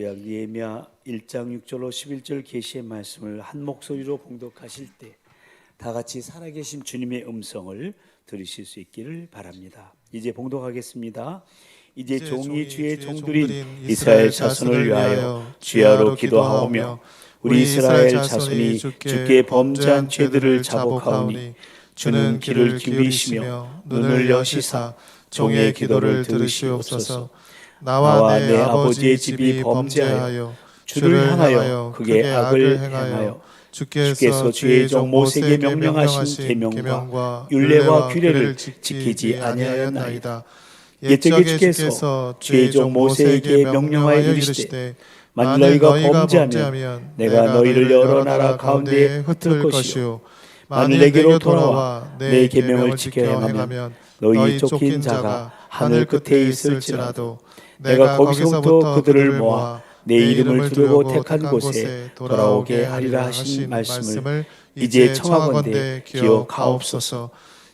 예레미야 1장 6절로 11절 계시의 말씀을 한 목소리로 봉독하실 때 다 같이 살아계신 주님의 음성을 들으실 수 있기를 바랍니다. 이제 봉독하겠습니다. 이제 종이 주의 종들인 이스라엘 자손을 위하여 주야로 기도하오며 우리 이스라엘 자손이 주께 범죄한 죄들을 자복하오니 주는 귀를 기울이시며 눈을 여시사 종의 기도를 들으시옵소서. 나와 내 아버지의 집이 범죄하여 주를 향하여 극의 악을 행하여 주께서 주의 종 모세에게 명령하신 계명과 율례와 규례를 지키지 아니하였나이다. 옛적에 주께서 주의 종 모세에게 명령하여 이르시되 만일 너희가 범죄하면 내가 너희를 여러 나라 가운데에 흩을 것이요 만일 내게로 돌아와 내 계명을 지켜 행하면 너희 쫓긴 자가 하늘 끝에 있을지라도 내가 거기서부터 그들을 모아 내 이름을 두르고 택한 곳에 돌아오게 하리라 하신 말씀을 이제 청하건대 기억하옵소서.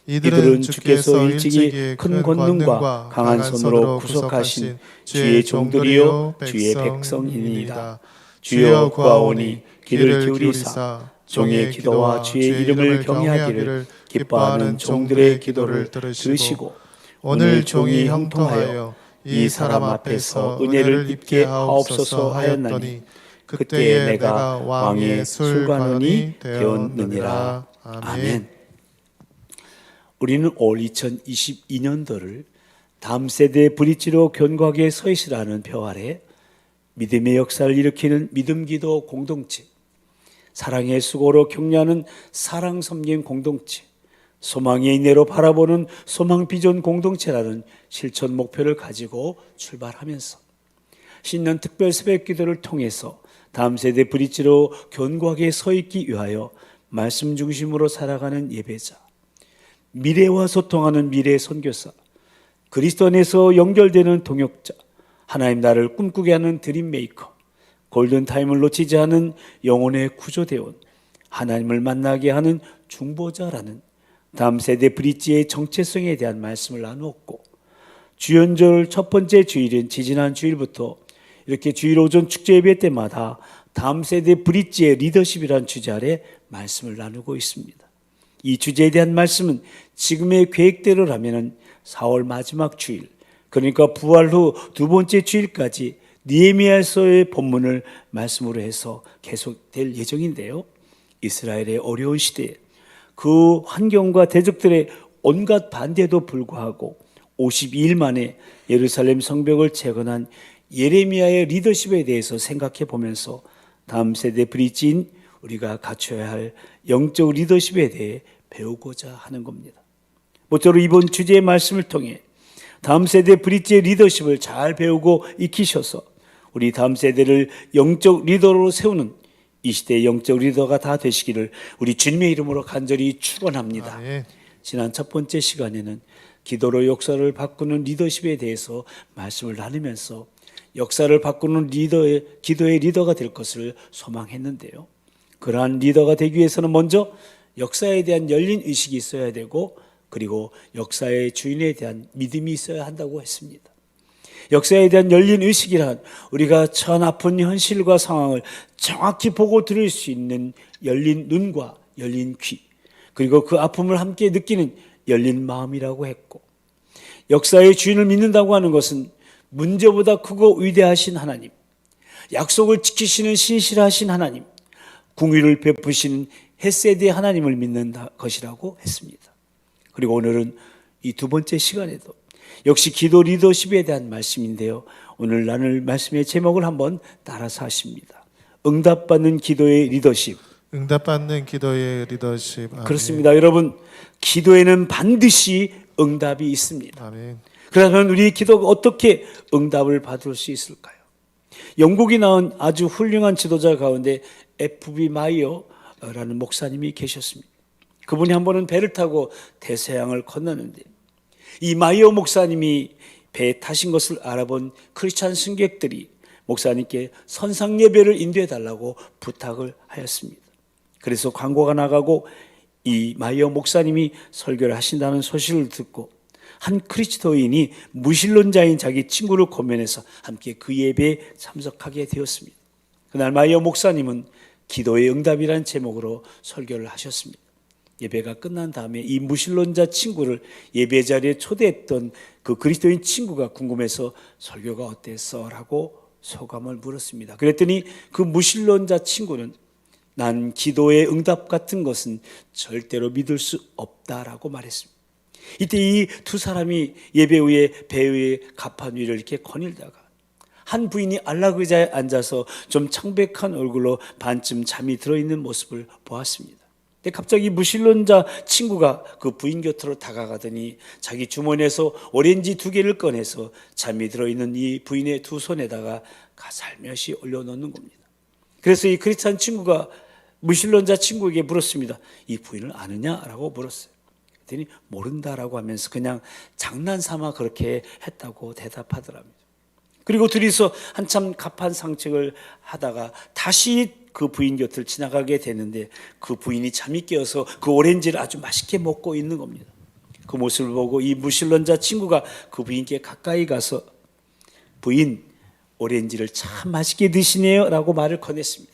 이들은 주께서 일찍이 큰 권능과 강한 손으로 구속하신 주의 종들이요 주의 백성이니이다. 주여 구하오니 귀를 기울이사 종의 기도와 주의 이름을 경외하기를 기뻐하는 종들의 기도를 들으시고 오늘 종이 형통하여 이 사람 앞에서 은혜를 입게 하옵소서 하였나니 그때에 내가 왕의 술관원이 되었느니라. 아멘. 우리는 올 2022년도를 다음 세대의 브릿지로 견고하게 서 있으라는 표 아래 믿음의 역사를 일으키는 믿음기도 공동체, 사랑의 수고로 격려하는 사랑 섬김 공동체, 소망의 인내로 바라보는 소망 비전 공동체라는 실천 목표를 가지고 출발하면서 신년 특별 새벽 기도를 통해서 다음 세대 브릿지로 견고하게 서 있기 위하여 말씀 중심으로 살아가는 예배자, 미래와 소통하는 미래 선교사, 그리스도 안에서 연결되는 동역자, 하나님 나라를 꿈꾸게 하는 드림 메이커, 골든타임을 놓치지 않은 영혼의 구조대원, 하나님을 만나게 하는 중보자라는 다음 세대 브릿지의 정체성에 대한 말씀을 나누었고, 주연절 첫 번째 주일인 지지난 주일부터 이렇게 주일 오전 축제 예배 때마다 다음 세대 브릿지의 리더십이라는 주제 아래 말씀을 나누고 있습니다. 이 주제에 대한 말씀은 지금의 계획대로라면 4월 마지막 주일, 그러니까 부활 후 두 번째 주일까지 느헤미야서의 본문을 말씀으로 해서 계속될 예정인데요. 이스라엘의 어려운 시대에 그 환경과 대적들의 온갖 반대에도 불구하고 52일 만에 예루살렘 성벽을 재건한 예레미야의 리더십에 대해서 생각해 보면서 다음 세대 브릿지인 우리가 갖춰야 할 영적 리더십에 대해 배우고자 하는 겁니다. 모쪼록 이번 주제의 말씀을 통해 다음 세대 브릿지의 리더십을 잘 배우고 익히셔서 우리 다음 세대를 영적 리더로 세우는 이 시대의 영적 리더가 다 되시기를 우리 주님의 이름으로 간절히 축원합니다. 지난 첫 번째 시간에는 기도로 역사를 바꾸는 리더십에 대해서 말씀을 나누면서 역사를 바꾸는 기도의 리더가 될 것을 소망했는데요. 그러한 리더가 되기 위해서는 먼저 역사에 대한 열린 의식이 있어야 되고, 그리고 역사의 주인에 대한 믿음이 있어야 한다고 했습니다. 역사에 대한 열린 의식이란 우리가 전 아픈 현실과 상황을 정확히 보고 들을 수 있는 열린 눈과 열린 귀, 그리고 그 아픔을 함께 느끼는 열린 마음이라고 했고, 역사의 주인을 믿는다고 하는 것은 문제보다 크고 위대하신 하나님, 약속을 지키시는 신실하신 하나님, 궁유를 베푸시는 헤세드의 하나님을 믿는 것이라고 했습니다. 그리고 오늘은 이 두 번째 시간에도 역시 기도 리더십에 대한 말씀인데요. 오늘 나눌 말씀의 제목을 한번 따라서 하십니다. 응답받는 기도의 리더십. 응답받는 기도의 리더십. 아멘. 그렇습니다. 여러분, 기도에는 반드시 응답이 있습니다. 아멘. 그러면 우리 기도가 어떻게 응답을 받을 수 있을까요? 영국이 낳은 아주 훌륭한 지도자 가운데 F.B. 마이어라는 목사님이 계셨습니다. 그분이 한 번은 배를 타고 대서양을 건너는데 이 마이어 목사님이 배에 타신 것을 알아본 크리스찬 승객들이 목사님께 선상 예배를 인도해 달라고 부탁을 하였습니다. 그래서 광고가 나가고 이 마이어 목사님이 설교를 하신다는 소식을 듣고 한 그리스도인이 무신론자인 자기 친구를 고면해서 함께 그 예배에 참석하게 되었습니다. 그날 마이어 목사님은 기도의 응답이라는 제목으로 설교를 하셨습니다. 예배가 끝난 다음에 이 무신론자 친구를 예배 자리에 초대했던 그 그리스도인 친구가 궁금해서 설교가 어땠어? 라고 소감을 물었습니다. 그랬더니 그 무신론자 친구는 난 기도의 응답 같은 것은 절대로 믿을 수 없다라고 말했습니다. 이때 이 두 사람이 예배 후에 배 위에 가판 위를 이렇게 거닐다가 한 부인이 안락의자에 앉아서 좀 창백한 얼굴로 반쯤 잠이 들어있는 모습을 보았습니다. 근데 갑자기 무신론자 친구가 그 부인 곁으로 다가가더니 자기 주머니에서 오렌지 2개를 꺼내서 잠이 들어있는 이 부인의 두 손에다가 살며시 올려놓는 겁니다. 그래서 이 크리스찬 친구가 무신론자 친구에게 물었습니다. 이 부인을 아느냐라고 물었어요. 그랬더니 모른다라고 하면서 그냥 장난삼아 그렇게 했다고 대답하더랍니다. 그리고 둘이서 한참 가판 상책을 하다가 다시 그 부인 곁을 지나가게 되는데 그 부인이 잠이 깨어서 그 오렌지를 아주 맛있게 먹고 있는 겁니다. 그 모습을 보고 이 무신론자 친구가 그 부인께 가까이 가서 부인, 오렌지를 참 맛있게 드시네요 라고 말을 건넸습니다.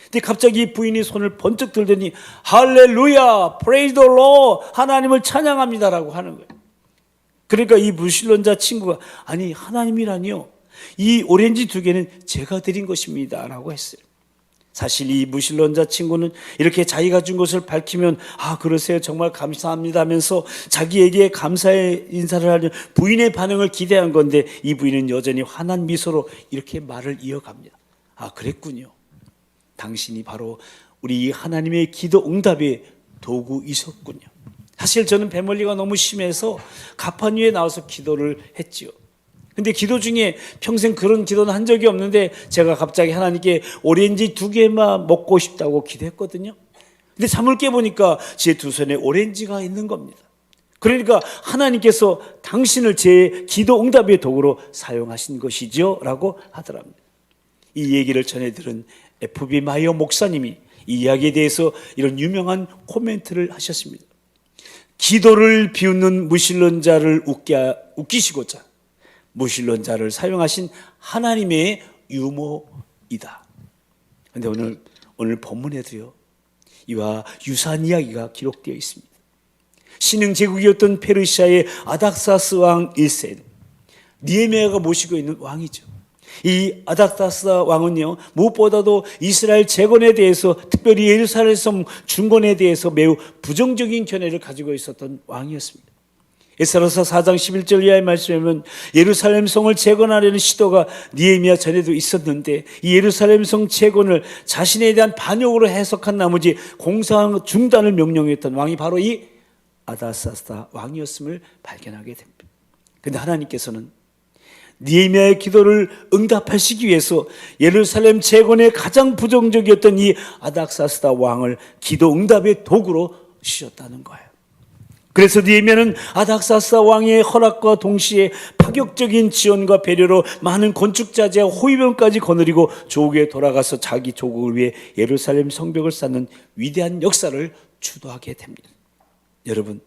근데 갑자기 부인이 손을 번쩍 들더니 할렐루야, praise the Lord, 하나님을 찬양합니다라고 하는 거예요. 그러니까 이 무신론자 친구가 아니 하나님이라니요, 이 오렌지 2개는 제가 드린 것입니다 라고 했어요. 사실 이 무신론자 친구는 이렇게 자기가 준 것을 밝히면 아 그러세요, 정말 감사합니다 하면서 자기에게 감사의 인사를 하는 부인의 반응을 기대한 건데 이 부인은 여전히 환한 미소로 이렇게 말을 이어갑니다. 아 그랬군요. 당신이 바로 우리 하나님의 기도 응답의 도구이셨군요. 사실 저는 배멀리가 너무 심해서 가판 위에 나와서 기도를 했지요. 근데 기도 중에 평생 그런 기도는 한 적이 없는데 제가 갑자기 하나님께 오렌지 2개만 먹고 싶다고 기도했거든요. 근데 잠을 깨보니까 제 두 손에 오렌지가 있는 겁니다. 그러니까 하나님께서 당신을 제 기도 응답의 도구로 사용하신 것이죠 라고 하더랍니다. 이 얘기를 전해 들은 FB 마이어 목사님이 이 이야기에 대해서 이런 유명한 코멘트를 하셨습니다. 기도를 비웃는 무신론자를 웃기시고자 무신론자를 사용하신 하나님의 유머이다. 그런데 오늘 본문에도요, 이와 유사한 이야기가 기록되어 있습니다. 신흥 제국이었던 페르시아의 아닥사스 왕 1세, 느헤미야가 모시고 있는 왕이죠. 이 아닥사스 왕은요, 무엇보다도 이스라엘 재건에 대해서, 특별히 예루살렘 성 중건에 대해서 매우 부정적인 견해를 가지고 있었던 왕이었습니다. 에스라서 4장 11절 이하의 말씀에 보면 예루살렘 성을 재건하려는 시도가 느헤미야 전에도 있었는데 이 예루살렘 성 재건을 자신에 대한 반역으로 해석한 나머지 공사 중단을 명령했던 왕이 바로 이 아닥사스 왕이었음을 발견하게 됩니다. 그런데 하나님께서는 느헤미야의 기도를 응답하시기 위해서 예루살렘 재건에 가장 부정적이었던 이 아닥사스 왕을 기도 응답의 도구로 쓰셨다는 거예요. 그래서 느헤미야는 아닥사스 왕의 허락과 동시에 파격적인 지원과 배려로 많은 건축자재와 호위병까지 거느리고 조국에 돌아가서 자기 조국을 위해 예루살렘 성벽을 쌓는 위대한 역사를 주도하게 됩니다. 여러분,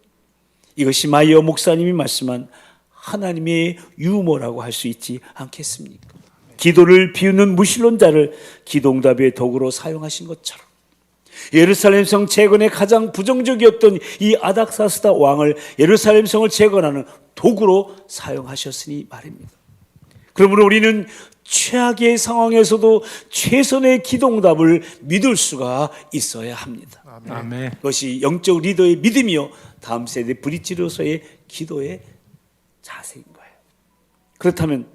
이것이 마이어 목사님이 말씀한 하나님의 유머라고 할 수 있지 않겠습니까? 기도를 비우는 무신론자를 기도응답의 도구로 사용하신 것처럼 예루살렘 성 재건에 가장 부정적이었던 이 아닥사스 왕을 예루살렘 성을 재건하는 도구로 사용하셨으니 말입니다. 그러므로 우리는 최악의 상황에서도 최선의 기도응답을 믿을 수가 있어야 합니다. 아멘. 그것이 영적 리더의 믿음이요, 다음 세대 브릿지로서의 기도의 자세인 거예요. 그렇다면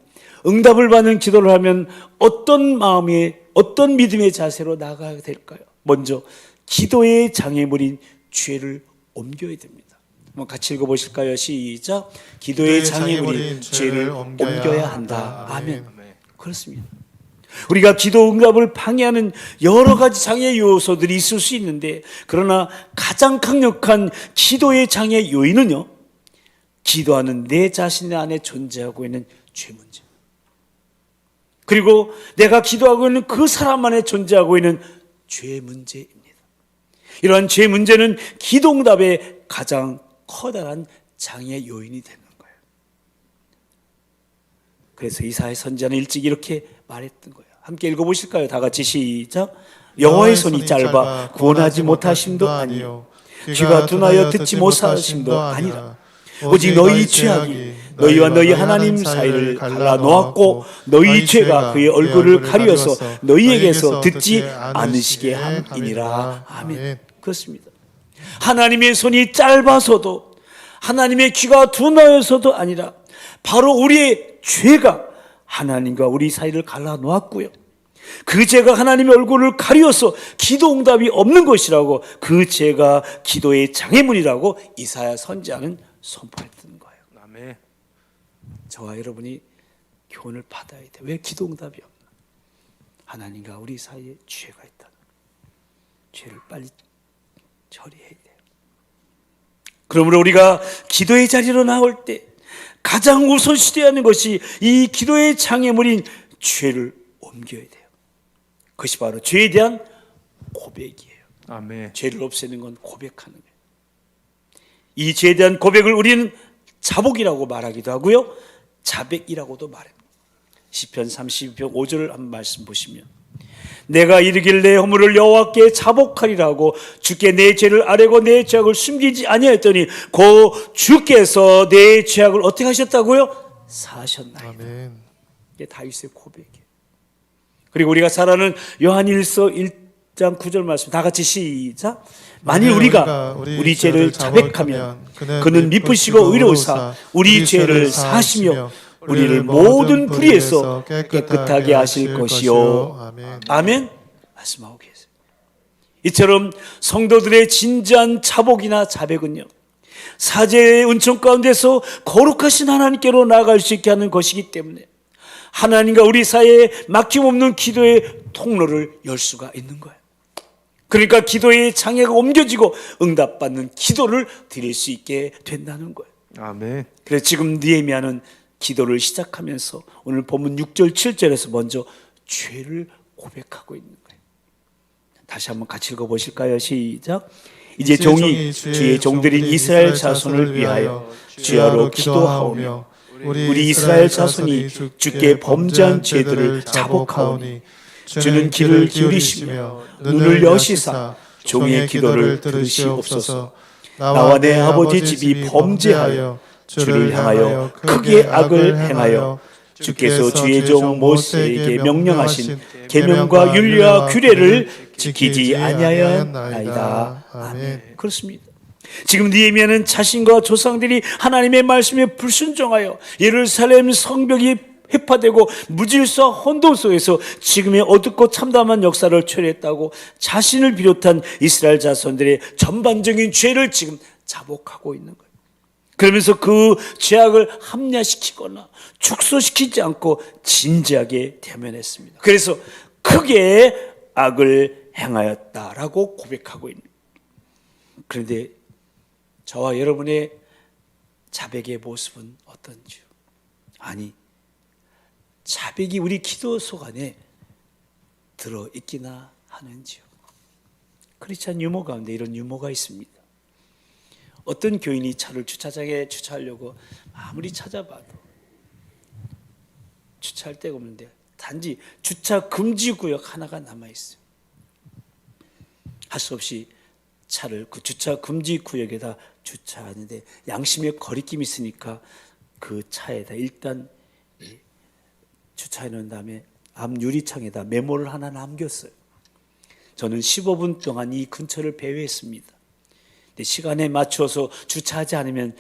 응답을 받는 기도를 하면 어떤 마음의, 어떤 믿음의 자세로 나아가야 될까요? 먼저 기도의 장애물인 죄를 옮겨야 됩니다. 한번 같이 읽어보실까요? 시작. 기도의 장애물인 죄를 옮겨야 한다. 아멘. 그렇습니다. 우리가 기도 응답을 방해하는 여러 가지 장애 요소들이 있을 수 있는데, 그러나 가장 강력한 기도의 장애 요인은요, 기도하는 내 자신 안에 존재하고 있는 죄 문제, 그리고 내가 기도하고 있는 그 사람 안에 존재하고 있는 죄 문제입니다. 이러한 죄 문제는 기도응답의 가장 커다란 장애 요인이 되는 거예요. 그래서 이사야 선지자는 일찍 이렇게 말했던 거예요. 함께 읽어보실까요? 다 같이 시작. 여호와의 손이 짧아 구원하지 못하심도 아니요 귀가 둔하여 듣지 못하심도 아니라 오직 너희 죄악이 너희와 너희 하나님 사이를 갈라 놓았고 너희 죄가 그의 얼굴을 가리어서 너희에게서 듣지 않으시게 함이니라. 아멘. 그렇습니다. 하나님의 손이 짧아서도 하나님의 귀가 둔하여서도 아니라 바로 우리의 죄가 하나님과 우리 사이를 갈라 놓았고요, 그 죄가 하나님의 얼굴을 가리어서 기도 응답이 없는 것이라고, 그 죄가 기도의 장애물이라고 이사야 선지자는 선포했던 거예요. 아멘. 저와 여러분이 교훈을 받아야 돼요. 왜 기도 응답이 없나? 하나님과 우리 사이에 죄가 있다는 거예요. 죄를 빨리 처리해야 돼요. 그러므로 우리가 기도의 자리로 나올 때 가장 우선시되어야 하는 것이 이 기도의 장애물인 죄를 옮겨야 돼요. 그것이 바로 죄에 대한 고백이에요. 아멘. 죄를 없애는 건 고백하는 거예요. 이 죄에 대한 고백을 우리는 자복이라고 말하기도 하고요, 자백이라고도 말합니다. 시편 32편 5절 한번 말씀 보시면, 내가 이르길 내 허물을 여호와께 자복하리라고 주께 내 죄를 아뢰고 내 죄악을 숨기지 아니하였더니 고 주께서 내 죄악을 어떻게 하셨다고요? 사하셨나이다. 아멘. 이게 다윗의 고백이에요. 그리고 우리가 잘 아는 요한일서 1장 9절 말씀 다 같이 시작. 만일 우리가 우리 죄를 자백하면 그는 미쁘시고 의로우사 우리 죄를 사하시며 우리를 모든 불의에서 깨끗하게 하실 것이요. 아멘. 아멘. 말씀하고 계세요. 이처럼 성도들의 진지한 자복이나 자백은요, 사죄의 은총 가운데서 거룩하신 하나님께로 나아갈 수 있게 하는 것이기 때문에 하나님과 우리 사이에 막힘없는 기도의 통로를 열 수가 있는 거예요. 그러니까 기도의 장애가 옮겨지고 응답받는 기도를 드릴 수 있게 된다는 거예요. 아멘. 그래서 지금 느헤미야는 기도를 시작하면서 오늘 본문 6절 7절에서 먼저 죄를 고백하고 있는 거예요. 다시 한번 같이 읽어보실까요? 시작. 이제 종이 주의 종들인 이스라엘 자손을 위하여 주야로 기도하오며 우리 이스라엘 자손이 주께 범죄한 죄들을 자복하오니 주는 귀를 기울이시며 눈을 여시사 종의 기도를 들으시옵소서. 나와 내 아버지 집이 범죄하여 주를 향하여 크게 악을 행하여 주께서 주의 종 모세에게 명령하신 계명과 율례와 규례를 지키지 아니하였나이다. 아멘. 그렇습니다. 지금 느헤미야는 자신과 조상들이 하나님의 말씀에 불순종하여 예루살렘 성벽이 회파되고 무질서 혼돈 속에서 지금의 어둡고 참담한 역사를 초래했다고 자신을 비롯한 이스라엘 자손들의 전반적인 죄를 지금 자복하고 있는 거예요. 그러면서 그 죄악을 합리화시키거나 축소시키지 않고 진지하게 대면했습니다. 그래서 크게 악을 행하였다라고 고백하고 있는 거예요. 그런데 저와 여러분의 자백의 모습은 어떤지요? 아니, 자백이 우리 기도 속 안에 들어있기나 하는지요? 크리스찬 유머 가운데 이런 유머가 있습니다. 어떤 교인이 차를 주차장에 주차하려고 아무리 찾아봐도 주차할 데가 없는데 단지 주차 금지 구역 하나가 남아있어요. 할 수 없이 차를 그 주차 금지 구역에다 주차하는데 양심의 거리낌이 있으니까 그 차에다 일단 주차해 놓은 다음에 앞 유리창에다 메모를 하나 남겼어요. 저는 15분 동안 이 근처를 배회했습니다. 근데 시간에 맞춰서 주차하지 않으면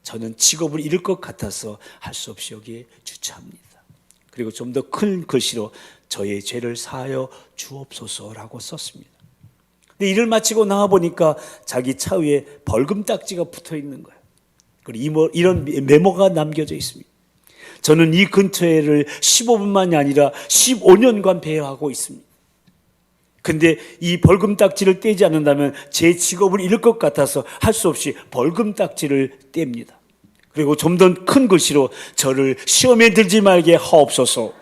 저는 직업을 잃을 것 같아서 할 수 없이 여기에 주차합니다. 그리고 좀 더 큰 글씨로 저의 죄를 사하여 주옵소서라고 썼습니다. 근데 일을 마치고 나와보니까 자기 차 위에 벌금 딱지가 붙어 있는 거예요. 그리고 이런 메모가 남겨져 있습니다. 저는 이 근처에를 15분만이 아니라 15년간 배회하고 있습니다. 근데 이 벌금 딱지를 떼지 않는다면 제 직업을 잃을 것 같아서 할 수 없이 벌금 딱지를 뗍니다. 그리고 좀 더 큰 글씨로 저를 시험에 들지 말게 하옵소서.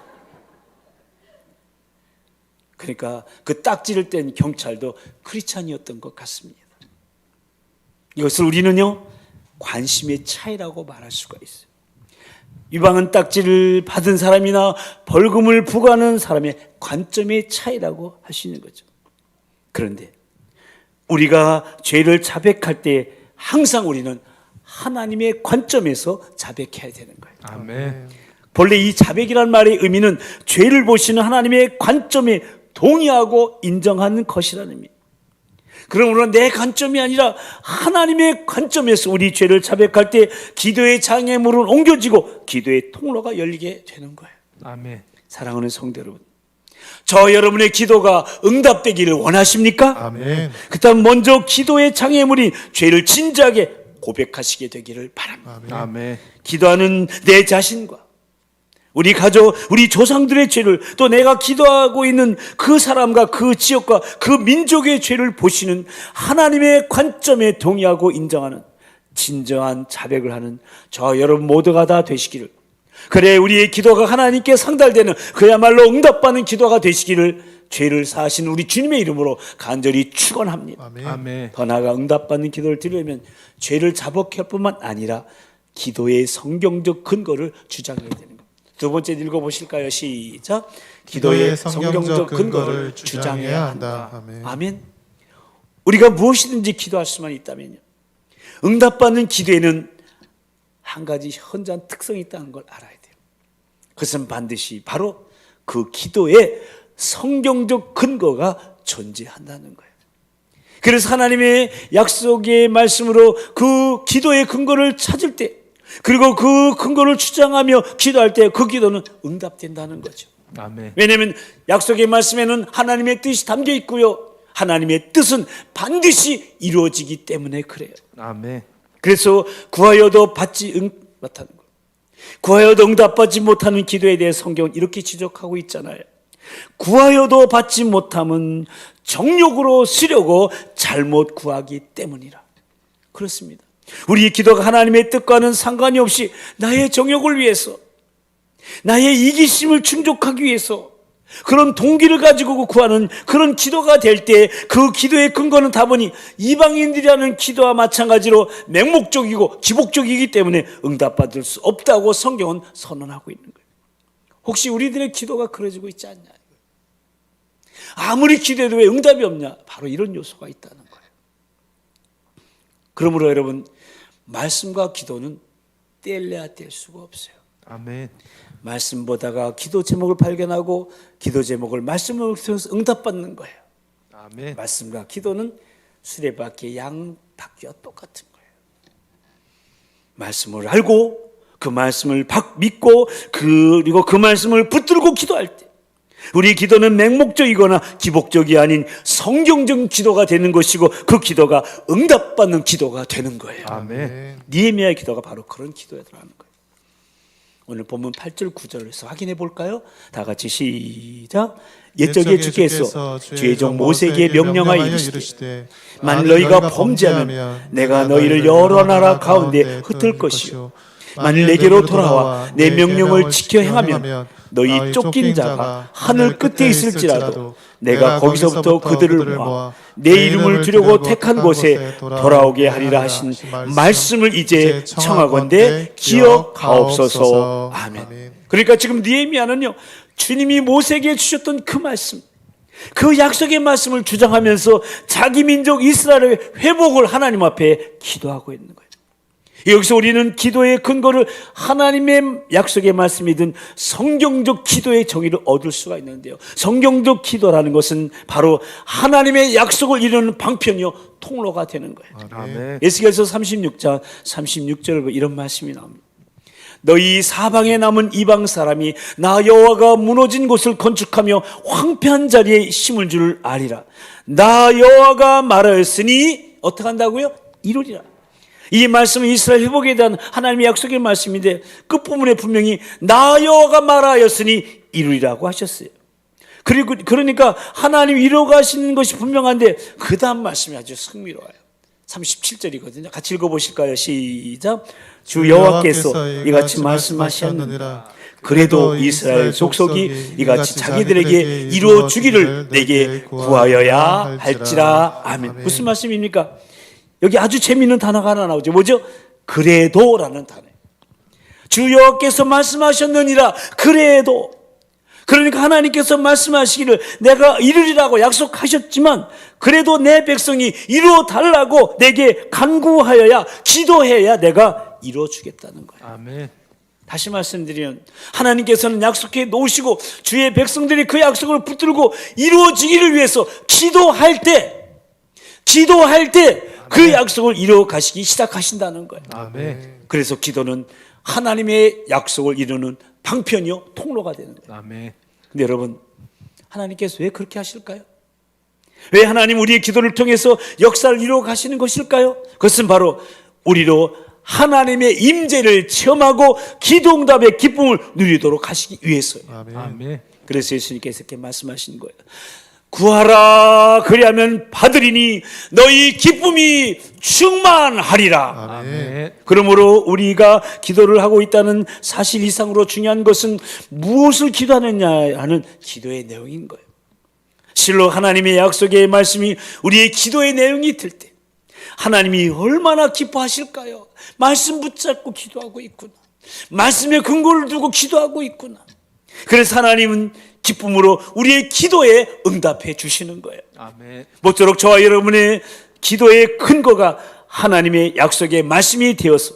그러니까 그 딱지를 뗀 경찰도 크리스찬이었던 것 같습니다. 이것을 우리는요, 관심의 차이라고 말할 수가 있어요. 이방은 딱지를 받은 사람이나 벌금을 부과하는 사람의 관점의 차이라고 할 수 있는 거죠. 그런데 우리가 죄를 자백할 때 항상 우리는 하나님의 관점에서 자백해야 되는 거예요. 아멘. 본래 이 자백이란 말의 의미는 죄를 보시는 하나님의 관점에 동의하고 인정하는 것이라는 의미. 그러므로 내 관점이 아니라 하나님의 관점에서 우리 죄를 자백할 때 기도의 장애물은 옮겨지고 기도의 통로가 열리게 되는 거예요. 아멘. 사랑하는 성도 여러분, 저 여러분의 기도가 응답되기를 원하십니까? 아멘. 그다음 먼저 기도의 장애물인 죄를 진지하게 고백하시게 되기를 바랍니다. 아멘. 아멘. 기도하는 내 자신과 우리 가족, 우리 조상들의 죄를, 또 내가 기도하고 있는 그 사람과 그 지역과 그 민족의 죄를 보시는 하나님의 관점에 동의하고 인정하는 진정한 자백을 하는 저 여러분 모두가 다 되시기를, 그래 우리의 기도가 하나님께 상달되는 그야말로 응답받는 기도가 되시기를 죄를 사하신 우리 주님의 이름으로 간절히 축원합니다. 아멘. 아멘. 더 나아가 응답받는 기도를 드리려면 죄를 자복할 뿐만 아니라 기도의 성경적 근거를 주장해야 되는 겁니다. 두 번째 읽어보실까요? 시작. 기도의 성경적 근거를 주장해야 한다. 아멘. 아멘. 우리가 무엇이든지 기도할 수만 있다면요, 응답받는 기도에는 한 가지 현저한 특성이 있다는 걸 알아야 돼요. 그것은 반드시 바로 그 기도의 성경적 근거가 존재한다는 거예요. 그래서 하나님의 약속의 말씀으로 그 기도의 근거를 찾을 때, 그리고 그 근거를 주장하며 기도할 때 그 기도는 응답된다는 거죠. 아멘. 왜냐하면 약속의 말씀에는 하나님의 뜻이 담겨 있고요, 하나님의 뜻은 반드시 이루어지기 때문에 그래요. 아멘. 그래서 구하여도 받지 못하는 것, 구하여도 응답받지 못하는 기도에 대해 성경은 이렇게 지적하고 있잖아요. 구하여도 받지 못함은 정욕으로 쓰려고 잘못 구하기 때문이라. 그렇습니다. 우리 기도가 하나님의 뜻과는 상관이 없이 나의 정욕을 위해서, 나의 이기심을 충족하기 위해서 그런 동기를 가지고 구하는 그런 기도가 될 때 그 기도의 근거는 다분히 이방인들이 하는 기도와 마찬가지로 맹목적이고 기복적이기 때문에 응답받을 수 없다고 성경은 선언하고 있는 거예요. 혹시 우리들의 기도가 그러지고 있지 않냐? 아무리 기도해도 왜 응답이 없냐? 바로 이런 요소가 있다는 거예요. 그러므로 여러분, 말씀과 기도는 뗄래야 뗄 수가 없어요. 아멘. 말씀 보다가 기도 제목을 발견하고 기도 제목을 말씀을 통해서 응답받는 거예요. 아멘. 말씀과 기도는 수레바퀴의 양 바퀴와 똑같은 거예요. 말씀을 알고 그 말씀을 믿고 그리고 그 말씀을 붙들고 기도할 때 우리 기도는 맹목적이거나 기복적이 아닌 성경적 기도가 되는 것이고, 그 기도가 응답받는 기도가 되는 거예요. 아멘. 느헤미야의 기도가 바로 그런 기도라는 거예요. 오늘 본문 8절 9절에서 확인해 볼까요? 다 같이 시작. 옛적에 주께서 주의 종 모세에게 명령하여 이르시되 만일 너희가 범죄하면 내가 너희를 여러 나라 가운데 흩을 것이요 만일 내게로 돌아와 내 명령을 지켜 행하면 너희 쫓긴 자가 하늘 끝에 있을지라도 내가 거기서부터 그들을 모아 내 이름을 두려고 택한 곳에 돌아오게 하리라 하신 말씀을 이제 청하건대 기억하옵소서. 아멘. 그러니까 지금 느헤미야는요, 주님이 모세에게 주셨던 그 말씀, 그 약속의 말씀을 주장하면서 자기 민족 이스라엘의 회복을 하나님 앞에 기도하고 있는 거예요. 여기서 우리는 기도의 근거를 하나님의 약속의 말씀이든 성경적 기도의 정의를 얻을 수가 있는데요, 성경적 기도라는 것은 바로 하나님의 약속을 이루는 방편이요 통로가 되는 거예요. 아멘. 에스겔서 36장 36절에 이런 말씀이 나옵니다. 너희 사방에 남은 이방 사람이 나 여호와가 무너진 곳을 건축하며 황폐한 자리에 심을 줄 아리라. 나 여호와가 말하였으니 어떻게 한다고요? 이루리라. 이 말씀은 이스라엘 회복에 대한 하나님의 약속의 말씀인데 끝부분에 분명히 나 여호와가 말하였으니 이루리라고 하셨어요. 그리고 그러니까 하나님 이루어가시는 것이 분명한데 그 다음 말씀이 아주 흥미로워요. 37절이거든요. 같이 읽어보실까요? 시작. 주 여호와께서 이같이 말씀하셨느니라. 그래도 이스라엘 족속이 이같이 자기들에게 이루어 주기를 내게 구하여야 할지라. 아멘. 무슨 말씀입니까? 여기 아주 재미있는 단어가 하나 나오죠. 뭐죠? 그래도라는 단어예요. 주 여호와께서 말씀하셨느니라. 그래도 그러니까 하나님께서 말씀하시기를 내가 이루리라고 약속하셨지만 그래도 내 백성이 이루어 달라고 내게 간구하여야 기도해야 내가 이루어 주겠다는 거예요. 아멘. 다시 말씀드리면 하나님께서는 약속해 놓으시고 주의 백성들이 그 약속을 붙들고 이루어지기를 위해서 기도할 때 그 약속을 이루어 가시기 시작하신다는 거예요. 아멘. 그래서 기도는 하나님의 약속을 이루는 방편이요 통로가 되는 거예요. 아멘. 근데 여러분, 하나님께서 왜 그렇게 하실까요? 왜 하나님 우리의 기도를 통해서 역사를 이루어 가시는 것일까요? 그것은 바로 우리로 하나님의 임재를 체험하고 기도응답의 기쁨을 누리도록 하시기 위해서요. 아멘. 아멘. 그래서 예수님께서 이렇게 말씀하신 거예요. 구하라 그리하면 받으리니 너희 기쁨이 충만하리라. 아멘. 그러므로 우리가 기도를 하고 있다는 사실 이상으로 중요한 것은 무엇을 기도하느냐 하는 기도의 내용인 거예요. 실로 하나님의 약속의 말씀이 우리의 기도의 내용이 될 때 하나님이 얼마나 기뻐하실까요? 말씀 붙잡고 기도하고 있구나. 말씀에 근거를 두고 기도하고 있구나. 그래서 하나님은 기쁨으로 우리의 기도에 응답해 주시는 거예요. 아멘. 모쪼록 저와 여러분의 기도의 근거가 하나님의 약속의 말씀이 되어서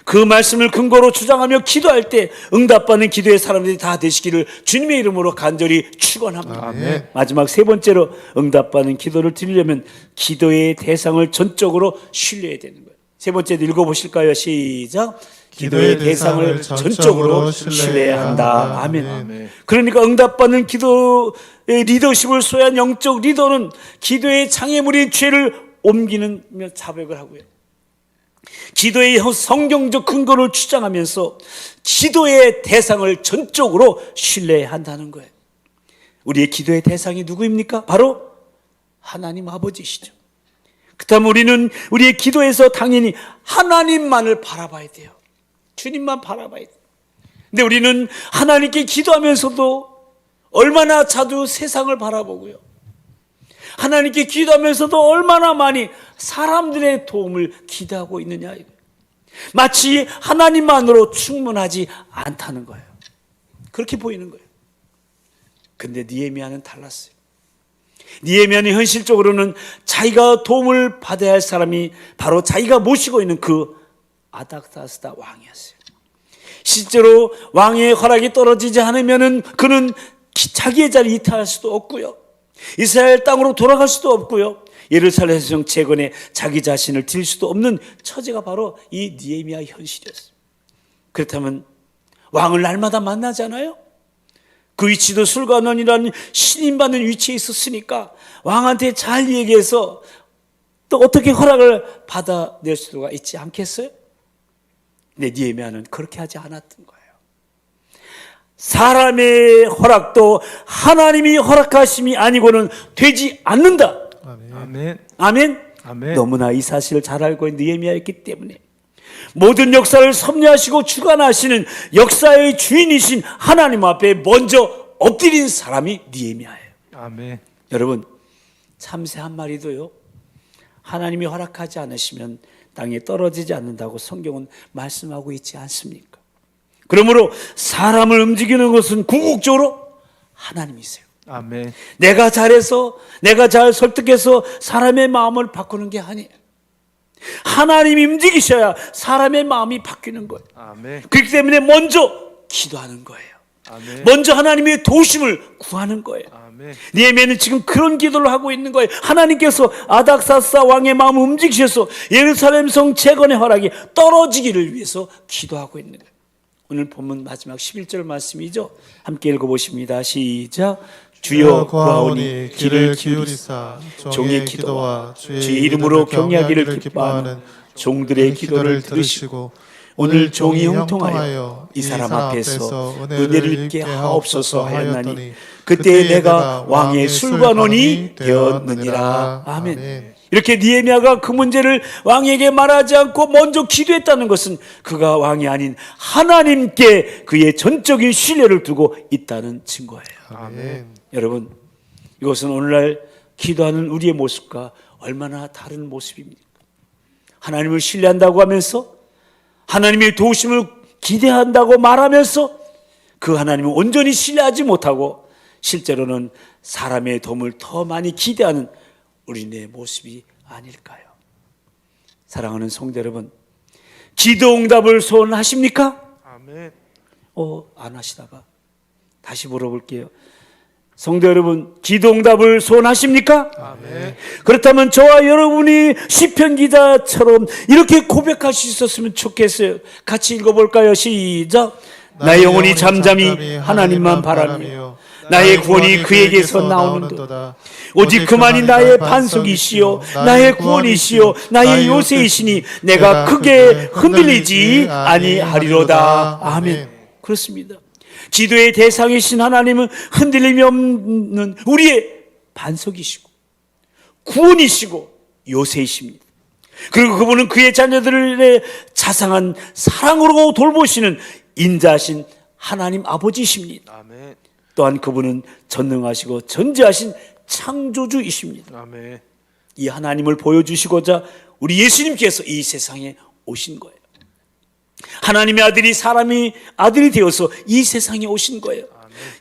그 말씀을 근거로 주장하며 기도할 때 응답받는 기도의 사람들이 다 되시기를 주님의 이름으로 간절히 축원합니다. 아멘. 마지막 세 번째로 응답받는 기도를 드리려면 기도의 대상을 전적으로 신뢰해야 되는 거예요. 세 번째도 읽어보실까요? 시작. 기도의 대상을 전적으로 신뢰해야 한다. 아멘. 아멘. 그러니까 응답받는 기도의 리더십을 소유한 영적 리더는 기도의 장애물인 죄를 옮기는 자백을 하고요. 기도의 성경적 근거를 주장하면서 기도의 대상을 전적으로 신뢰해야 한다는 거예요. 우리의 기도의 대상이 누구입니까? 바로 하나님 아버지시죠. 그렇다면 우리는 우리의 기도에서 당연히 하나님만을 바라봐야 돼요. 주님만 바라봐야 돼요. 근데 우리는 하나님께 기도하면서도 얼마나 자주 세상을 바라보고요. 하나님께 기도하면서도 얼마나 많이 사람들의 도움을 기대하고 있느냐. 마치 하나님만으로 충분하지 않다는 거예요. 그렇게 보이는 거예요. 근데 느헤미야는 달랐어요. 느헤미야는 현실적으로는 자기가 도움을 받아야 할 사람이 바로 자기가 모시고 있는 그 아닥사스다 왕이었어요. 실제로 왕의 허락이 떨어지지 않으면은 그는 자기의 자리를 이탈할 수도 없고요. 이스라엘 땅으로 돌아갈 수도 없고요. 예루살렘 성 재건에 자기 자신을 드릴 수도 없는 처지가 바로 이 느헤미야 현실이었어요. 그렇다면 왕을 날마다 만나잖아요. 그 위치도 술관원이라는 신임받는 위치에 있었으니까 왕한테 잘 얘기해서 또 어떻게 허락을 받아낼 수가 있지 않겠어요? 근데 느헤미야는 그렇게 하지 않았던 거예요. 사람의 허락도 하나님이 허락하심이 아니고는 되지 않는다. 아멘. 아멘. 아멘. 아멘. 너무나 이 사실을 잘 알고 있는 느헤미야였기 때문에 모든 역사를 섭리하시고 주관하시는 역사의 주인이신 하나님 앞에 먼저 엎드린 사람이 느헤미야예요. 아멘. 여러분, 참새 한 마리도요, 하나님이 허락하지 않으시면 땅에 떨어지지 않는다고 성경은 말씀하고 있지 않습니까? 그러므로 사람을 움직이는 것은 궁극적으로 하나님이세요. 아멘. 내가 잘해서, 내가 잘 설득해서 사람의 마음을 바꾸는 게 아니에요. 하나님이 움직이셔야 사람의 마음이 바뀌는 거예요. 아멘. 그렇기 때문에 먼저 기도하는 거예요. 아멘. 먼저 하나님의 도우심을 구하는 거예요. 아멘. 느헤미야는 지금 그런 기도를 하고 있는 거예요. 하나님께서 아닥사스다 왕의 마음을 움직이셔서 예루살렘 성 재건의 허락이 떨어지기를 위해서 기도하고 있는 거예요. 오늘 본문 마지막 11절 말씀이죠. 함께 읽어보십니다. 시작. 주여 구하오니 길을 기울이사 종의 기도와 주의 이름으로 경외하기를 기뻐하는 종들의 기도를 들으시고 오늘 종이 형통하여 이 사람 앞에서 은혜를 입게 하옵소서 하였나니 그때 내가 왕의 술관원이 되었느니라. 아멘. 이렇게 느헤미야가 그 문제를 왕에게 말하지 않고 먼저 기도했다는 것은 그가 왕이 아닌 하나님께 그의 전적인 신뢰를 두고 있다는 증거예요. 아멘. 여러분, 이것은 오늘날 기도하는 우리의 모습과 얼마나 다른 모습입니까? 하나님을 신뢰한다고 하면서 하나님의 도우심을 기대한다고 말하면서 그 하나님을 온전히 신뢰하지 못하고 실제로는 사람의 도움을 더 많이 기대하는 우리의 모습이 아닐까요? 사랑하는 성도 여러분, 기도 응답을 소원하십니까? 아멘. 안 하시나 봐. 다시 물어볼게요. 성도 여러분, 기도 응답을 소원하십니까? 아멘. 그렇다면 저와 여러분이 시편 기자처럼 이렇게 고백할 수 있었으면 좋겠어요. 같이 읽어볼까요? 시작. 나의 영혼이 잠잠히 하나님만 바라며 나의 구원이 그에게서 나오는도다. 오직 그만이 나의 반석이시요 나의 구원이시요 나의 요새이시니 내가 크게 흔들리지 아니하리로다. 아멘. 그렇습니다. 기도의 대상이신 하나님은 흔들림이 없는 우리의 반석이시고 구원이시고 요새이십니다. 그리고 그분은 그의 자녀들의 자상한 사랑으로 돌보시는 인자하신 하나님 아버지십니다. 아멘. 또한 그분은 전능하시고 전지하신 창조주이십니다. 아멘. 이 하나님을 보여주시고자 우리 예수님께서 이 세상에 오신 거예요. 하나님의 아들이 사람이 아들이 되어서 이 세상에 오신 거예요.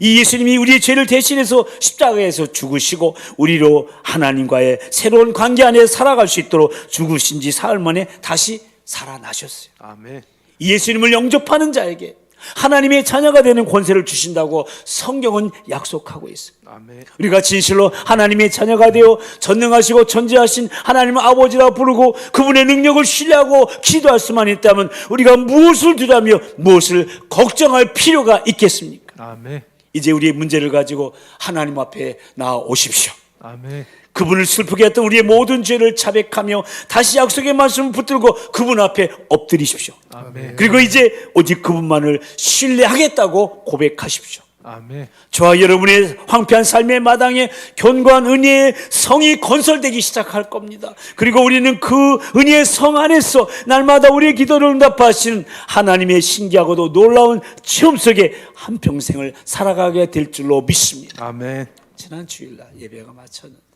이 예수님이 우리의 죄를 대신해서 십자가에서 죽으시고 우리로 하나님과의 새로운 관계 안에 살아갈 수 있도록 죽으신 지 사흘 만에 다시 살아나셨어요. 아멘. 이 예수님을 영접하는 자에게 하나님의 자녀가 되는 권세를 주신다고 성경은 약속하고 있어요. 아멘. 우리가 진실로 하나님의 자녀가 되어 전능하시고 전지하신 하나님을 아버지라 부르고 그분의 능력을 신뢰하고 기도할 수만 있다면 우리가 무엇을 두려하며 무엇을 걱정할 필요가 있겠습니까? 아멘. 이제 우리의 문제를 가지고 하나님 앞에 나아오십시오. 아멘. 그분을 슬프게 했던 우리의 모든 죄를 자백하며 다시 약속의 말씀을 붙들고 그분 앞에 엎드리십시오. 아멘. 그리고 이제 오직 그분만을 신뢰하겠다고 고백하십시오. 아멘. 저와 여러분의 황폐한 삶의 마당에 견고한 은혜의 성이 건설되기 시작할 겁니다. 그리고 우리는 그 은혜의 성 안에서 날마다 우리의 기도를 응답하시는 하나님의 신기하고도 놀라운 체험 속에 한평생을 살아가게 될 줄로 믿습니다. 아멘. 지난 주일날 예배가 마쳤는데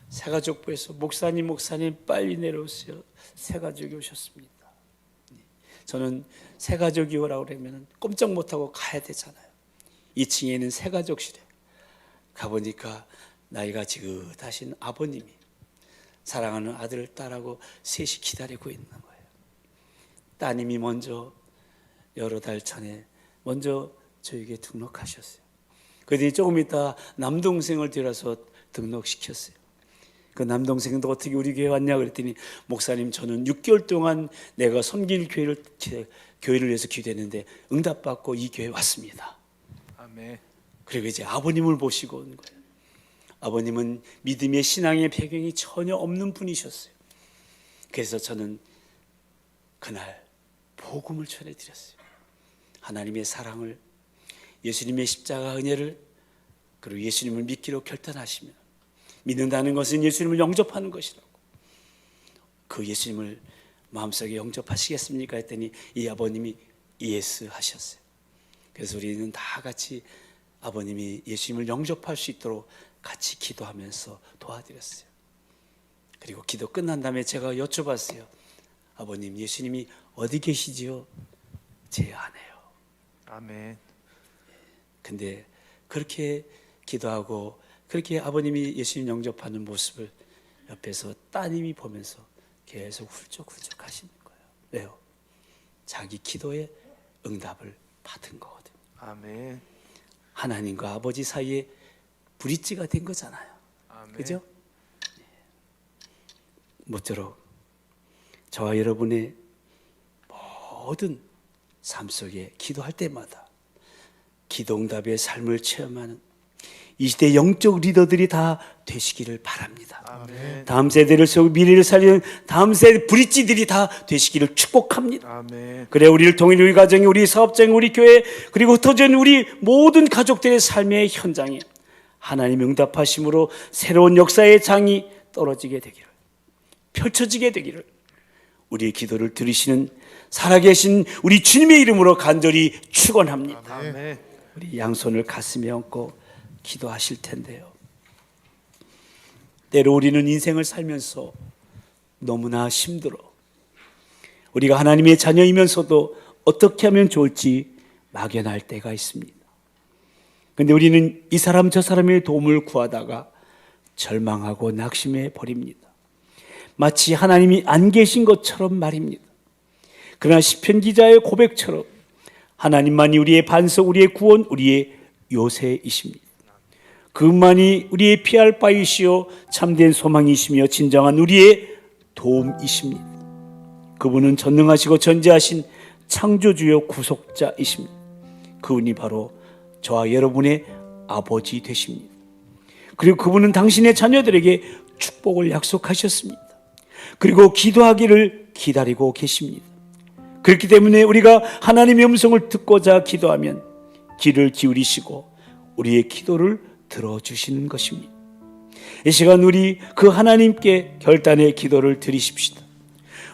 새가족부에서 목사님 빨리 내려오세요. 새가족이 오셨습니다. 저는 새가족이 오라고 그러면 꼼짝 못하고 가야 되잖아요. 2층에 있는 새가족실에 가보니까 나이가 지긋하신 아버님이 사랑하는 아들 딸하고 셋이 기다리고 있는 거예요. 따님이 먼저 여러 달 전에 먼저 저에게 등록하셨어요. 그랬더니 조금 있다 남동생을 데려서 등록시켰어요. 그 남동생도 어떻게 우리 교회 왔냐 그랬더니 목사님 저는 6개월 동안 내가 섬길 교회를 위해서 기도했는데 응답받고 이 교회에 왔습니다. 아멘. 그리고 이제 아버님을 보시고 온 거예요. 아버님은 믿음의 신앙의 배경이 전혀 없는 분이셨어요. 그래서 저는 그날 복음을 전해드렸어요. 하나님의 사랑을, 예수님의 십자가 은혜를, 그리고 예수님을 믿기로 결단하시면 믿는다는 것은 예수님을 영접하는 것이라고. 그 예수님을 마음속에 영접하시겠습니까? 했더니 이 아버님이 예스 하셨어요. 그래서 우리는 다 같이 아버님이 예수님을 영접할 수 있도록 같이 기도하면서 도와드렸어요. 그리고 기도 끝난 다음에 제가 여쭤봤어요. 아버님, 예수님이 어디 계시지요? 제 안에요. 아멘. 근데 그렇게 기도하고 그렇게 아버님이 예수님 영접하는 모습을 옆에서 따님이 보면서 계속 훌쩍훌쩍 하시는 거예요. 왜요? 자기 기도의 응답을 받은 거거든요. 아멘. 하나님과 아버지 사이에 브릿지가 된 거잖아요. 아멘. 그죠? 모쪼록 저와 여러분의 모든 삶 속에 기도할 때마다 기도 응답의 삶을 체험하는 이 시대 영적 리더들이 다 되시기를 바랍니다. 아멘. 다음 세대를 세우고 미래를 살리는 다음 세대 브릿지들이 다 되시기를 축복합니다. 아멘. 그래 우리를 통해 우리 가정이, 우리 사업장이, 우리 교회, 그리고 흩어진 우리 모든 가족들의 삶의 현장에 하나님 응답하심으로 새로운 역사의 장이 떨어지게 되기를, 펼쳐지게 되기를 우리의 기도를 들으시는 살아계신 우리 주님의 이름으로 간절히 축원합니다. 아멘. 우리 양손을 가슴에 얹고 기도하실 텐데요. 때로 우리는 인생을 살면서 너무나 힘들어. 우리가 하나님의 자녀이면서도 어떻게 하면 좋을지 막연할 때가 있습니다. 그런데 우리는 이 사람 저 사람의 도움을 구하다가 절망하고 낙심해 버립니다. 마치 하나님이 안 계신 것처럼 말입니다. 그러나 시편 기자의 고백처럼 하나님만이 우리의 반석, 우리의 구원, 우리의 요새이십니다. 그분만이 우리의 피할 바이시요 참된 소망이시며 진정한 우리의 도움이십니다. 그분은 전능하시고 전지하신 창조주요 구속자이십니다. 그분이 바로 저와 여러분의 아버지 되십니다. 그리고 그분은 당신의 자녀들에게 축복을 약속하셨습니다. 그리고 기도하기를 기다리고 계십니다. 그렇기 때문에 우리가 하나님의 음성을 듣고자 기도하면 귀를 기울이시고 우리의 기도를 들어주시는 것입니다. 이 시간 우리 그 하나님께 결단의 기도를 드리십시다.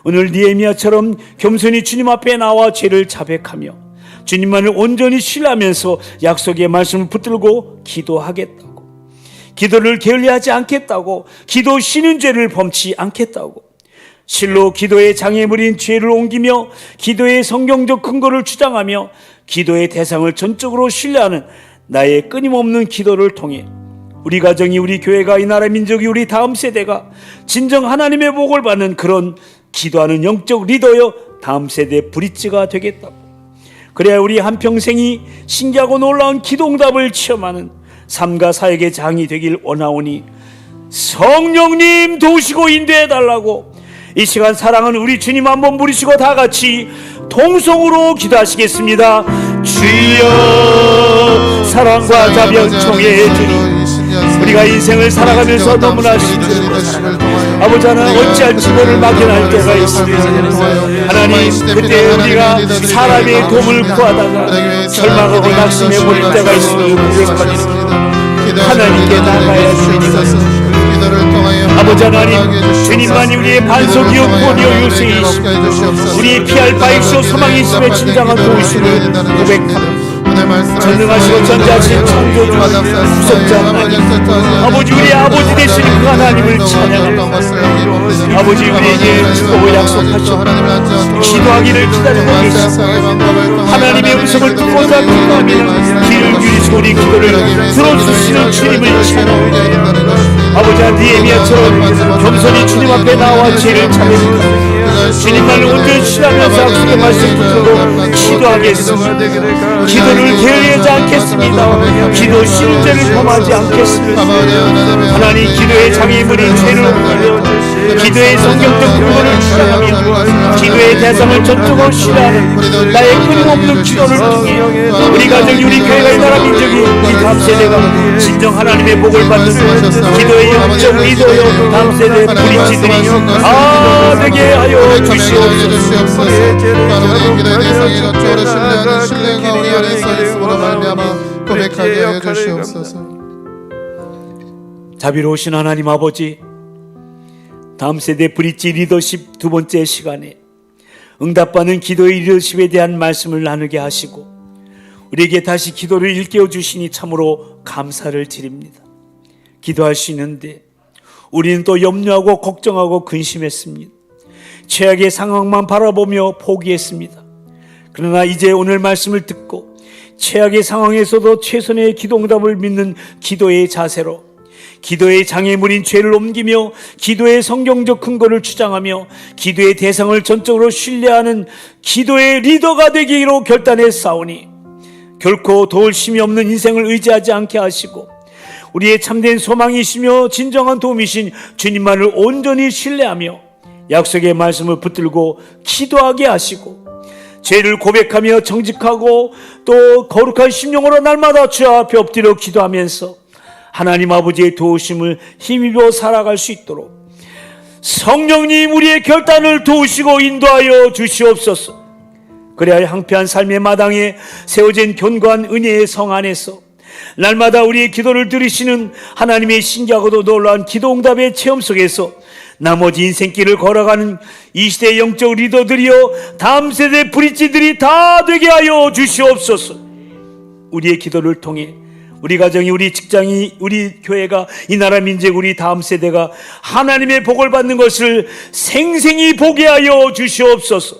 오늘 느헤미야처럼 겸손히 주님 앞에 나와 죄를 자백하며 주님만을 온전히 신뢰하면서 약속의 말씀을 붙들고 기도하겠다고, 기도를 게을리하지 않겠다고, 기도 쉬는 죄를 범치 않겠다고, 실로 기도의 장애물인 죄를 옮기며 기도의 성경적 근거를 주장하며 기도의 대상을 전적으로 신뢰하는 나의 끊임없는 기도를 통해 우리 가정이, 우리 교회가, 이 나라 민족이, 우리 다음 세대가 진정 하나님의 복을 받는 그런 기도하는 영적 리더여 다음 세대 브릿지가 되겠다고, 그래야 우리 한평생이 신기하고 놀라운 기도응답을 체험하는 삶과 사역의 장이 되길 원하오니 성령님 도우시고 인도해달라고 이 시간 사랑하는 우리 주님 한번 부르시고 다 같이 통성으로 기도하시겠습니다. 주여 사랑과 자비와 총애의 주님, 우리가 인생을 살아가면서 너무나 힘들고 아버지 하나님 어찌할지 모를 막연할 때가 있습니다. 하나님, 그때 우리가 사람의 도움을 구하다가 절망하고 낙심해버릴 때가 있음을 고백합니다. 하나님께 나가야 주님은 아버지 하나님, 주님만이 우리의 반석이요 구원이요 요새이시고 우리의 피할 바이시오 소망이시며 진정한 도우심을 고백합니다. 전능하시고 전지하신 창조주 구속자 하나님, 아버지 우리 아버지 되시는 그 하나님을 찬양합니다. 아버지 우리에게 축복을 약속하셨고 기도하기를 기다리고 계십니다. 하나님의 음성을 듣고자 기도하면 귀를 기울이시고 우리 기도를 들어주시는 주님을 찬양합니다. 아버지 느헤미야처럼 겸손히 주님 앞에 나와 죄를 자백하며 주님만을 온전히 신뢰하면서 약속의 말씀 붙들고 기도하겠습니다. 기도를 게을리하지 않겠습니다. 기도 쉬는 죄를 범하지 않겠습니다. 하나님, 기도의 장애물인 죄를 옮기며 기도의 성경적 근거를 주장하며 기도의 대상을 전적으로 신뢰하는 나의 끊임없는 기도를 통해 우리 가정이, 우리 교회가, 이 나라 민족이, 우리 다음 세대가 진정 하나님의 복을 받는 기도의 영적 리더여 다음 세대 브릿지들이 되게 하여 주시옵소서. 하나님 기도의 대상이 전적으로 신뢰하는 신뢰가 우리 안에서 있음으로 말미암아 고백하게 하여 주시옵소서. 자비로우신 하나님 아버지, 다음 세대 브릿지 리더십 두 번째 시간에 응답받는 기도의 리더십에 대한 말씀을 나누게 하시고 우리에게 다시 기도를 일깨워 주시니 참으로 감사를 드립니다. 기도할 수 있는데 우리는 또 염려하고 걱정하고 근심했습니다. 최악의 상황만 바라보며 포기했습니다. 그러나 이제 오늘 말씀을 듣고 최악의 상황에서도 최선의 기도 응답을 믿는 기도의 자세로 기도의 장애물인 죄를 옮기며 기도의 성경적 근거를 주장하며 기도의 대상을 전적으로 신뢰하는 기도의 리더가 되기로 결단했사오니 결코 도울 힘이 없는 인생을 의지하지 않게 하시고 우리의 참된 소망이시며 진정한 도움이신 주님만을 온전히 신뢰하며 약속의 말씀을 붙들고 기도하게 하시고 죄를 고백하며 정직하고 또 거룩한 심령으로 날마다 주 앞에 엎드려 기도하면서 하나님 아버지의 도우심을 힘입어 살아갈 수 있도록 성령님 우리의 결단을 도우시고 인도하여 주시옵소서. 그래야 황폐한 삶의 마당에 세워진 견고한 은혜의 성 안에서 날마다 우리의 기도를 들으시는 하나님의 신기하고도 놀라운 기도응답의 체험 속에서 나머지 인생길을 걸어가는 이 시대의 영적 리더들이여 다음 세대 브릿지들이 다 되게 하여 주시옵소서. 우리의 기도를 통해 우리 가정이, 우리 직장이, 우리 교회가, 이 나라 민족, 우리 다음 세대가 하나님의 복을 받는 것을 생생히 보게 하여 주시옵소서.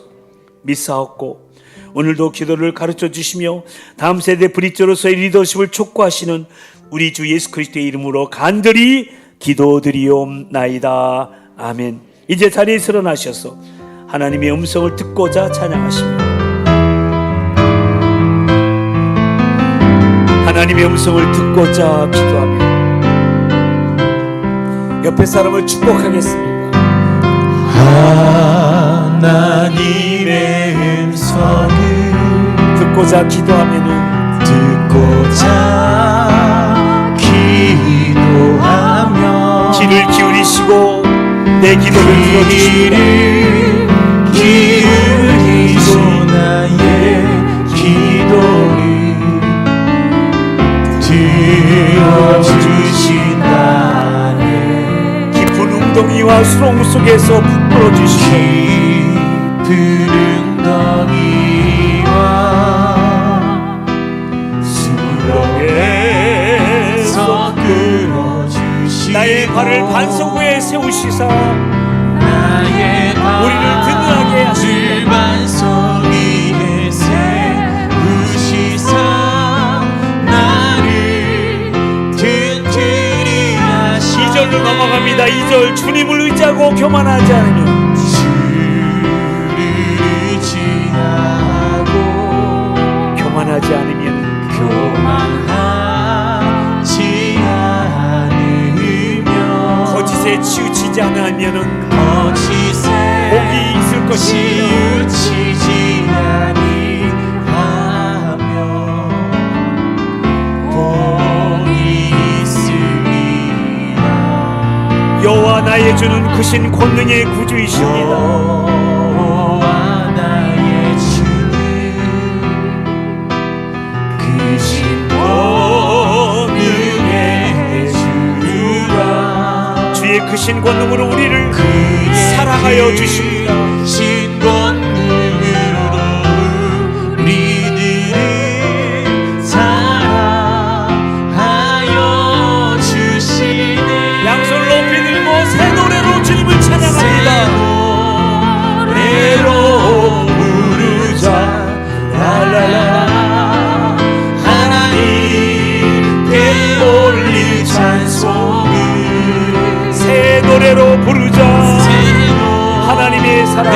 믿사옵고 오늘도 기도를 가르쳐 주시며 다음 세대 브릿지로서의 리더십을 촉구하시는 우리 주 예수 그리스도의 이름으로 간절히 기도드리옵나이다. 아멘. 이제 자리에 일어나셔서 하나님의 음성을 듣고자 찬양하십니다. 하나님의 음성을 듣고자 기도하며 옆에 사람을 축복하겠습니다. 하나님의 음성을 듣고자 기도하면은 듣고자 기도하며 귀를 기울이시고 내 기도를 들어주시고 기울이시고 나의 기도를 들어주신다네. 깊은 웅덩이와 수렁 속에서 불어 주시고 깊은 웅덩이와 수렁에서 끌어주시고 나의 발을 반석 위에 세우시사 나의 우리를 든든하게 하시고 반석 위에 세우시사 나를 든든히 하시네. 2절로 넘어갑니다. 2절 주님을 의지하고 교만하지 않으며 주를 의지하고 교만하지 않으면 교만하지 않으며 거짓에 치우치지 않으면은 거짓에 복이 있을 것입니다. 치우치지 아니하며 복이 있으리라. 여호와 나의 주는 크신 권능의 구주이십니다. 여호와 나의 주는 크신 권능의 주라. 주의 크신 권능으로 우리를 사랑하여 주십니다. 신 권능으로 우리들을 사랑하여 주시네. 양손을 높이 들고 새 노래로 주님을 찬양합니다. 노래로 부르자 랄랄라. 하나님께 올릴 찬송을 새 노래로 부르자 하나님의 사랑을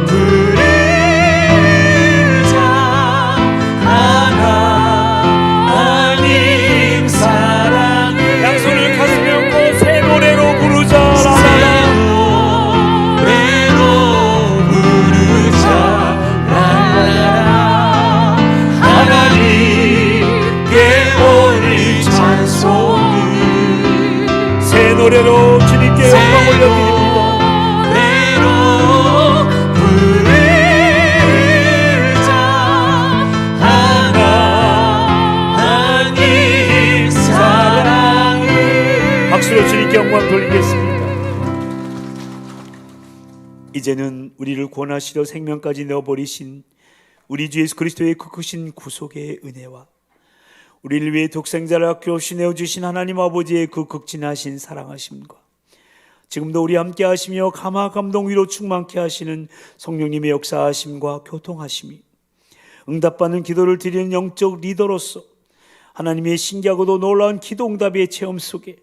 부르자. 하나님 사랑을 양손을 가슴에 얹고 새 노래로 부르자 라라라. 노래로 부르자 랄랄라. 하나님께 올릴 찬송을 새 노래로 주님께 영광 올려드립니다. 노래로 부르자. 하나님 사랑을. 박수로 주님께 영광 돌리겠습니다. 이제는 우리를 구원하시려 생명까지 내어버리신 우리 주 예수 그리스도의 그 크신 구속의 은혜와 우리를 위해 독생자를 아껴없이 내어주신 하나님 아버지의 그 극진하신 사랑하심과 지금도 우리 함께 하시며 감화 감동 위로 충만케 하시는 성령님의 역사하심과 교통하심이 응답받는 기도를 드리는 영적 리더로서 하나님의 신기하고도 놀라운 기도 응답의 체험 속에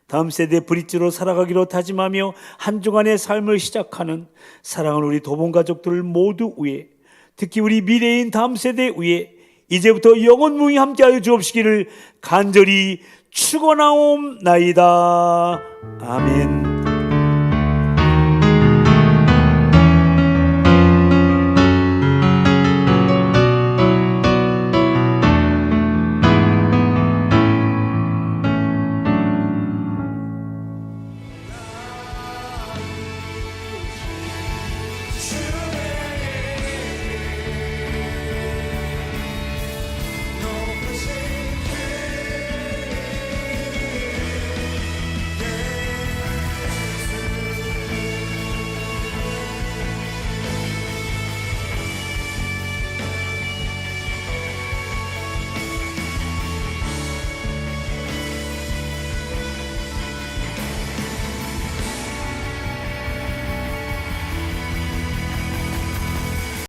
다음 세대 브릿지로 살아가기로 다짐하며 한 주간의 삶을 시작하는 사랑하는 우리 도봉가족들 모두 위에, 특히 우리 미래인 다음 세대 위에 이제부터 영원무이 함께하여 주옵시기를 간절히 축원하옵나이다. 아멘.